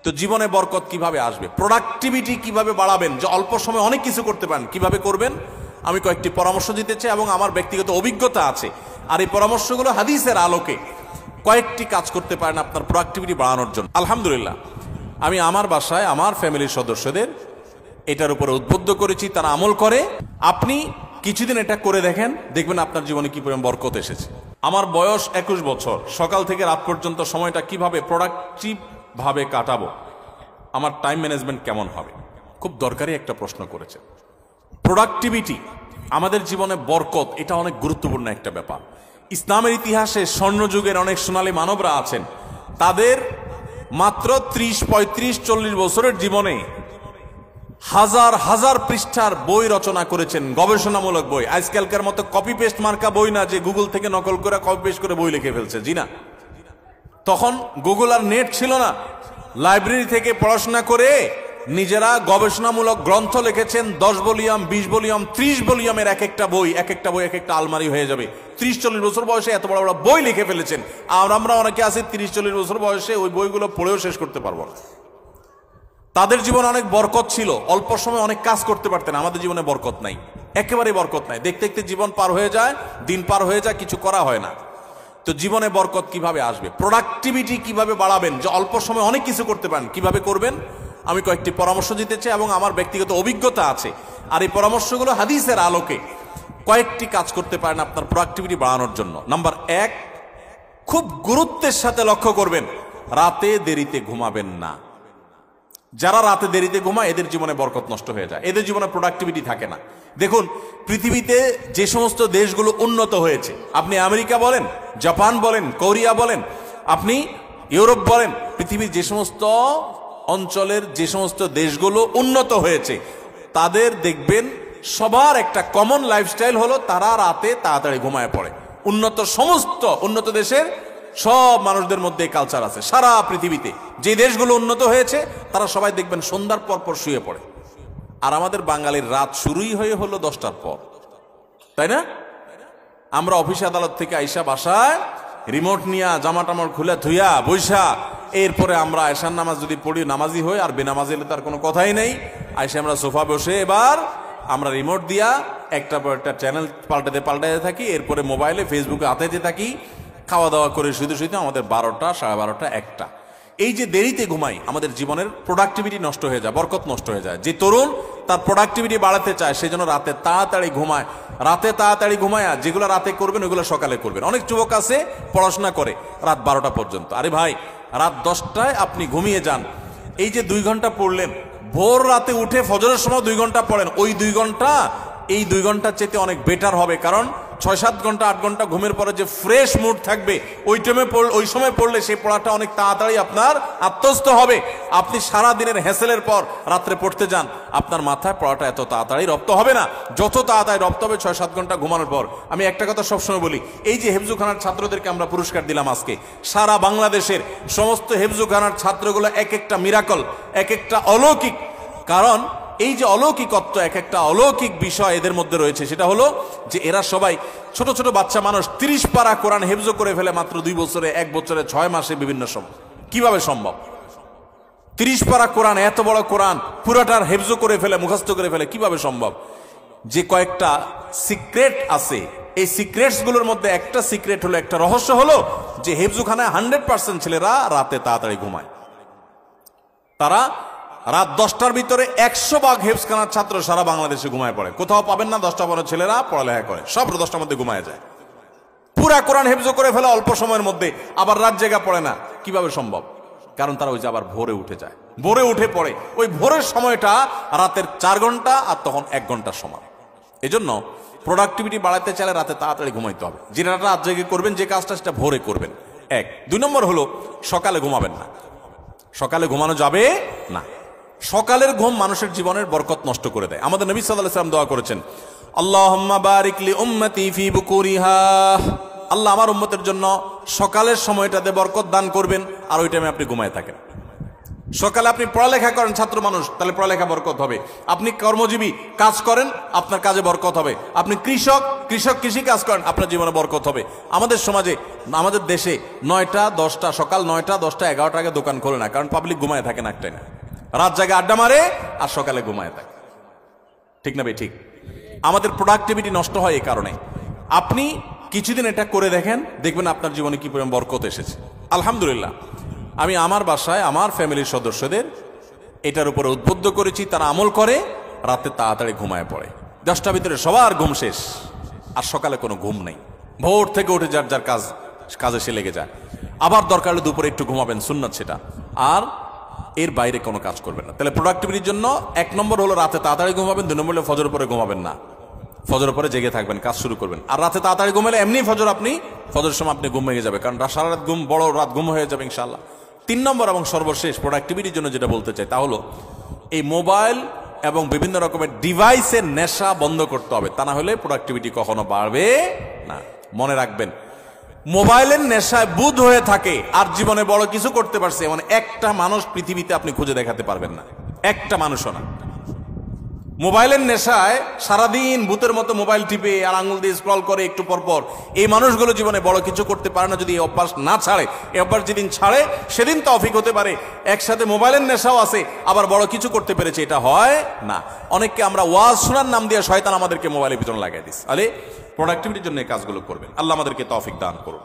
তো জীবনে বরকত কিভাবে আসবে, প্রোডাক্টিভিটি কিভাবে বাড়াবেন, যে অল্প সময় অনেক কিছু করতে পারেন, কিভাবে করবেন আমি কয়েকটি পরামর্শ দিতে চাই এবং আমার ব্যক্তিগত অভিজ্ঞতা আছে। আর এই পরামর্শগুলো হাদিসের আলোকে কয়েকটি কাজ করতে পারেন আপনার প্রোডাক্টিভিটি বাড়ানোর জন্য। আলহামদুলিল্লাহ, আমি আমার বাসায় আমার ফ্যামিলির সদস্যদের এটার উপরে উদ্বুদ্ধ করেছি, তারা আমল করে। আপনি কিছুদিন এটা করে দেখেন, দেখবেন আপনার জীবনে কি পরিমাণ বরকত এসেছে। আমার বয়স 21 বছর, সকাল থেকে রাত পর্যন্ত সময়টা কিভাবে প্রোডাক্টিভ ভাবে কাটাবো, আমার টাইম ম্যানেজমেন্ট কেমন হবে, খুব দরকারি একটা প্রশ্ন করেছে। প্রোডাক্টিভিটি আমাদের জীবনে বরকত, এটা অনেক গুরুত্বপূর্ণ একটা ব্যাপার। ইসলামের ইতিহাসে স্বর্ণযুগের অনেক সোনালী মানবরা আছেন, তাদের মাত্র 30, 35, 40 বছরের জীবনে হাজার হাজার পৃষ্ঠার বই রচনা করেছেন, গবেষণামূলক বই। আজকালকার মতো কপি পেস্ট মার্কা বই না, যে গুগল থেকে নকল করে কপি পেস্ট করে বই লিখে ফেলছে, জি না। তখন গুগল আর নেট ছিল না, লাইব্রেরি থেকে পড়াশোনা করে নিজেরা গবেষণামূলক গ্রন্থ লিখেছেন। 10 ভলিউম, 20 ভলিউম, 30 ভলিউমের এক একটা বই এক একটা আলমারি হয়ে যাবে। 30-40 বছর বয়সে এত বড় বড় বই লিখে ফেলেছেন। আর আমরা অনেকে আছি 30-40 বছর বয়সে ওই বইগুলো পড়েও শেষ করতে পারবো না। তাদের জীবনে অনেক বরকত ছিল, অল্প সময় অনেক কাজ করতে পারতেন। আমাদের জীবনে বরকত নাই, একেবারে বরকত নাই। দেখতে দেখতে জীবন পার হয়ে যায়, দিন পার হয়ে যায়, কিছু করা হয় না। তো জীবনে বরকত কিভাবে আসবে, প্রোডাক্টিভিটি কিভাবে বাড়াবেন, যে অল্প সময় অনেক কিছু করতে পারেন, কিভাবে করবেন আমি কয়েকটি পরামর্শ দিতে চাই এবং আমার ব্যক্তিগত অভিজ্ঞতা আছে। আর এই পরামর্শগুলো হাদিসের আলোকে কয়েকটি কাজ করতে পারেন আপনার প্রোডাক্টিভিটি বাড়ানোর জন্য। নাম্বার 1, খুব গুরুত্বের সাথে লক্ষ্য করবেন, রাতে দেরিতে ঘুমাবেন না। যারা রাতে দেরিতে ঘুমায় এদের জীবনে বরকত নষ্ট হয়ে যায়, এদের জীবনে প্রোডাক্টিভিটি থাকে না। দেখুন, পৃথিবীতে যে সমস্ত দেশগুলো উন্নত হয়েছে, আপনি আমেরিকা বলেন, জাপান বলেন, কোরিয়া বলেন, আপনি ইউরোপ বলেন, পৃথিবীর যে সমস্ত অঞ্চলের যে সমস্ত দেশগুলো উন্নত হয়েছে, তাদের দেখবেন সবার একটা কমন লাইফস্টাইল হলো তারা রাতে তাড়াতাড়ি ঘুমায় পড়ে। সমস্ত উন্নত দেশের সব মানুষদের মধ্যে কালচার আছে। সারা পৃথিবীতে যে দেশগুলো উন্নত হয়েছে তারা সবাই দেখবেন সন্ধ্যার পর পর শুয়ে পড়ে। আর আমাদের বাঙালির রাত শুরুই হলো 10টার পর, তাই না? আমরা অফিস আদালত থেকে আইসা বাসায় রিমোট নিয়া জামা টামা খুলে ধুইয়া বৈশা, এরপরে আমরা আয়সার নামাজ যদি পড়ি, নামাজি হই, আর বেনামাজি হলে তার কোনো কথাই নেই। আইসা আমরা সোফা বসে এবার আমরা রিমোট দিয়া একটা পর একটা চ্যানেল পাল্টাতে থাকি, এরপরে মোবাইলে ফেসবুকে আতাইতে থাকি, খাওয়া দাওয়া করে শুধু আমাদের 12টা, 12:30, 1টা। এই যে দেরিতে ঘুমাই, আমাদের জীবনের প্রোডাক্টিভিটি নষ্ট হয়ে যায়, বরকত নষ্ট হয়ে যায়। যে তরুণ তার প্রোডাক্টিভিটি বাড়াতে চায়, সেই জন্য রাতে তাড়াতাড়ি ঘুমায়। রাতে তাড়াতাড়ি ঘুমায়, যেগুলো রাতে করবেন ওইগুলো সকালে করবেন। অনেক যুবক আছে পড়াশোনা করে রাত 12টা পর্যন্ত। আরে ভাই, রাত 10টায় আপনি ঘুমিয়ে যান। এই যে 2 ঘন্টা পড়লেন, ভোর রাতে উঠে ফজরের সময় 2 ঘন্টা পড়েন, ওই 2 ঘন্টা এই 2 ঘন্টার চেয়ে অনেক বেটার হবে। কারণ 6-7 ঘন্টা 8 ঘন্টা ঘুমের পরে যে ফ্রেশ মুড থাকবে, ওই সময় পড়লে সেই পড়াটা অনেক তাড়াতাড়ি আপনার আত্মস্থ হবে। আপনি সারা দিনের হ্যাসেলের পর রাত্রে পড়তে যান, আপনার মাথায় পড়াটা এত তাড়াতাড়ি রপ্ত হবে না, যত তাড়াতাড়ি রপ্ত হবে 6-7 ঘন্টা ঘুমানোর পর। আমি একটা কথা সবসময় বলি, এই যে হেফজুখানার ছাত্রদেরকে আমরা পুরস্কার দিলাম আজকে, সারা বাংলাদেশের সমস্ত হেফজুখানার ছাত্রগুলো এক একটা মিরাকল, এক একটা অলৌকিক। কারণ এই যে অলৌকিকত্ব, এক একটা অলৌকিক বিষয় এদের মধ্যে রয়েছে, সেটা হলো যে এরা সবাই ছোট ছোট বাচ্চা মানুষ। 30 পারা কোরআন হেফজ করে ফেলে মাত্র 2 বছরে, 1 বছরে, 6 মাসে, বিভিন্ন সময়। কিভাবে সম্ভব? 30 পারা কোরআন, এত বড় কোরআন পুরাটার হেফজ করে ফেলে, মুখস্থ করে ফেলে, কিভাবে সম্ভব? যে কয়েকটা সিক্রেট আছে, এই সিক্রেটস গুলোর মধ্যে একটা সিক্রেট হলো, একটা রহস্য হলো যে হেফজুখানায় 100% ছেলেরা রাতে তাড়াতাড়ি ঘুমায়। তারা রাত 10টার ভিতরে 100 হেফজখানার ছাত্র সারা বাংলাদেশে ঘুমায় পড়ে। কোথাও পাবেন না 10টা বড় ছেলেরা পড়ালেখা করে, সব 10টার মধ্যে ঘুমায় যায়। পুরা কোরআন হেফজ করে ফেলে অল্প সময়ের মধ্যে, আবার রাত জেগা পড়ে না। কিভাবে সম্ভব? কারণ তারা ওই যে আবার ভোরে উঠে যায়, ভোরে উঠে পড়ে। ওই ভোরের সময়টা রাতের 4 ঘন্টা, আর তখন 1 ঘন্টার সময়। এজন্য প্রোডাক্টিভিটি বাড়াতে চাইলে রাতে তাড়াতাড়ি ঘুমাইতে হবে। যেটা রাত জেগে করবেন, যে কাজটা, সেটা ভোরে করবেন। 1। 2 নম্বর হলো সকালে ঘুমাবেন না। সকালে ঘুমানো যাবে না। সকালের ঘুম মানুষের জীবনের বরকত নষ্ট করে দেয়। আমাদের নবী সাল্লাল্লাহু আলাইহি ওয়াসাল্লাম দোয়া করেছেন, আল্লাহুম্মা বারিক লি উম্মতি ফি বুকুরিহা। আল্লাহ আমার উম্মতের জন্য সকালের সময়টাতে বরকত দান করবেন, আর ওই টাইমে আপনি ঘুমায় থাকেন। সকালে আপনি পড়ালেখা করেন, ছাত্র মানুষ, তাহলে পড়ালেখা বরকত হবে। আপনি কর্মজীবী, কাজ করেন, আপনার কাজে বরকত হবে। আপনি কৃষক, কৃষক কৃষি কাজ করেন, আপনার জীবনে বরকত হবে। আমাদের সমাজে, আমাদের দেশে 9টা 10টা, সকাল 9টা 10টা 11টা আগে দোকান খোলে না, কারণ পাবলিক ঘুমায় থাকে না, একটাই না, রাত জায়গায় আড্ডা মারে আর সকালে ঘুমায় থাকে। ঠিক না ভাই? ঠিক। আমাদের প্রোডাক্টিভিটি নষ্ট হয় এই কারণে। আপনি কিছুদিন এটা করে দেখেন, দেখবেন আপনার জীবনে কি পরিমাণ বরকত এসেছে। আলহামদুলিল্লাহ, আমি আমার বাসায় আমার ফ্যামিলির সদস্যদের এটার উপরে উদ্বুদ্ধ করেছি, তারা আমল করে, রাতে তাড়াতাড়ি ঘুমায় পড়ে। 10টার ভিতরে সবার ঘুম শেষ, আর সকালে কোনো ঘুম নেই। ভোর থেকে উঠে যার যার কাজে সে লেগে যায়। আবার দরকার হলে দুপুরে একটু ঘুমাবেন, সুন্নাত সেটা, আর এর বাইরে কোনো কাজ করবেন না। তাহলে প্রোডাক্টিভিটির জন্য 1 নম্বর হলো রাতে তাড়াতাড়ি ঘুমাবেন, 2 নম্বর হলো ফজর পরে ঘুমাবেন না, ফজর পরে জেগে থাকবেন, কাজ শুরু করবেন। আর রাতে তাড়াতাড়ি ঘুমালে এমনি ফজরের সময় আপনি ঘুম ভেঙে যাবে, কারণ সারা রাত ঘুম, বড় রাত ঘুম হয়ে যাবে ইনশাআল্লাহ। 3 নম্বর এবং সর্বশেষ প্রোডাক্টিভিটির জন্য যেটা বলতে চাই তা হলো এই মোবাইল এবং বিভিন্ন রকমের ডিভাইসের নেশা বন্ধ করতে হবে, তা না হলে প্রোডাক্টিভিটি কখনো বাড়বে না। মনে রাখবেন, মোবাইলের নেশায় বুধ হয়ে থাকে আর জীবনে বড় কিছু করতে পারছে মানে একটা মানুষ পৃথিবীতে আপনি খুঁজে দেখাতে পারবেন না, একটা মানুষও না। মোবাইলের নেশায় সারাদিন ভূতের মতো মোবাইল টিপে আর আঙুল দিয়ে স্ক্রল করে একটু পর পর, এই মানুষগুলো জীবনে বড় কিছু করতে পারে না যদি এই অভ্যাস না ছাড়ে। এই অভ্যাস যেদিন ছাড়ে সেদিন তৌফিক হতে পারে। একসাথে মোবাইলের নেশাও আছে, আবার বড় কিছু করতে পেরেছে, এটা হয় না। অনেককে আমরা ওয়াজ শোনার নাম দিয়ে শয়তান আমাদেরকে মোবাইলের ভিতরে লাগিয়ে দিস। আরে প্রোডাক্টিভিটির জন্য এই কাজগুলো করবেন। আল্লাহ আমাদেরকে তৌফিক দান করুন।